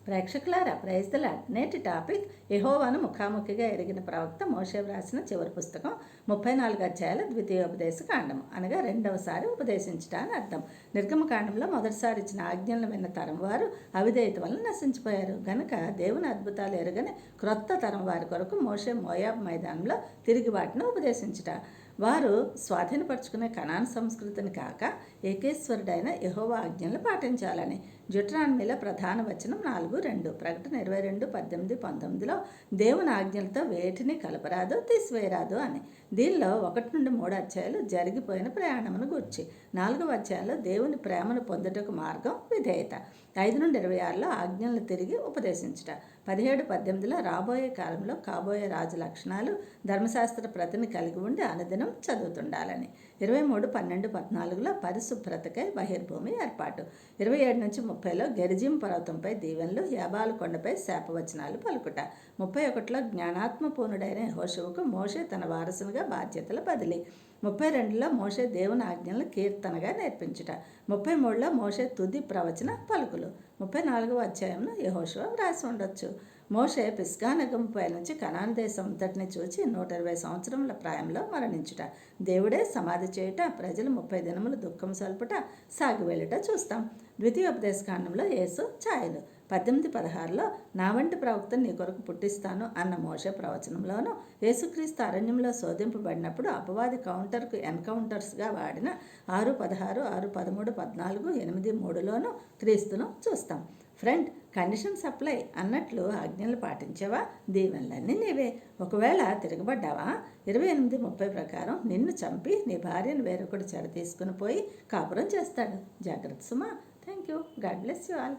ప్రేక్షకులారా, praise the lord. నేటి topic యెహోవాను ముఖాముఖిగా ఎరిగిన ప్రవక్త మోషే వ్రాసిన చివరి పుస్తకం 34 అధ్యాయాల ద్వితీయోపదేశ కాండము, అనగా రెండవసారి ఉపదేశించుట అని అర్థం. నిర్గమకాండంలో మొదటిసారి ఇచ్చిన ఆజ్ఞలను విన్న తరం వారు అవిధేయత వలన నశించిపోయారు గనుక దేవుని అద్భుతాలు ఎరగని క్రొత్త తరం వారి కొరకు మోషే మోయాబ్ మైదానంలో తిరిగి వాటిని ఉపదేశించుట. వారు స్వాధీనపరుచుకునే కనాన్ సంస్కృతిని కాక ఏకేశ్వరుడైన యెహోవా ఆజ్ఞలు పాటించాలని. డ్యూటరానమీలో ప్రధాన వచనం 4:2, ప్రకటన 22:18, 19లో దేవుని ఆజ్ఞలతో వేటిని కలపరాదు, తీసివేయరాదు అని. దీనిలో 1-3 అధ్యాయాలు జరిగిపోయిన ప్రయాణమును గూర్చి, 4వ అధ్యాయంలో దేవుని ప్రేమను పొందుటకు మార్గం విధేయత, 5-26లో ఆజ్ఞలను తిరిగి ఉపదేశించుట, 17-18లో రాబోయే కాలంలో కాబోయే రాజు లక్షణాలు, ధర్మశాస్త్ర ప్రతిని కలిగి ఉండి అనుదినం చదువుతుండాలని. 23-12-14లో పరిశుభ్రతకై బహిర్భూమి ఏర్పాటు, 27-30లో గెరిజిం పర్వతంపై దీవెనలు, యాబాలు కొండపై శాపవచనాలు పలుకుట, 31లో జ్ఞానాత్మపూర్ణుడైన యెహోషువకు మోషే తన వారసునిగా బాధ్యతల బదిలీ, 32లో మోషే దేవుని ఆజ్ఞలను కీర్తనగా నేర్పించుట, 33లో మోషే తుది ప్రవచన పలుకులు, 34వ అధ్యాయంలో యెహోషువ వ్రాసి ఉండొచ్చు. మోషే పిస్గా నగముపై నుంచి కనాను దేశం అంతటిని చూచి 120 సంవత్సరముల ప్రాయంలో మరణించుట, దేవుడే సమాధి చేయుట, ప్రజలు 30 దినములు దుఃఖం సల్పుట, సాగి వెళ్ళుట చూస్తాం. ద్వితీయోపదేశకాండంలో యేసు ఛాయలు, 18-16లో నా వంటి ప్రవక్తను నీ కొరకు పుట్టిస్తాను అన్న మోషే ప్రవచనంలోనూ, యేసుక్రీస్తు అరణ్యంలో శోధింపబడినప్పుడు అపవాది కౌంటర్కు ఎన్కౌంటర్స్గా వాడిన 6:16, 6:13, 14, 8:3లోనూ క్రీస్తును చూస్తాం. ఫ్రెండ్, కండిషన్ సప్లై అన్నట్లు ఆజ్ఞలు పాటించావా? దీవెనలన్నీ నీవే. ఒకవేళ తిరగబడ్డావా? 28:30 ప్రకారం నిన్ను చంపి నీ భార్యను వేరొకటి చెర తీసుకుని పోయి కాపురం చేస్తాడు. జాగ్రత్త సుమా. Thank you. God bless you all.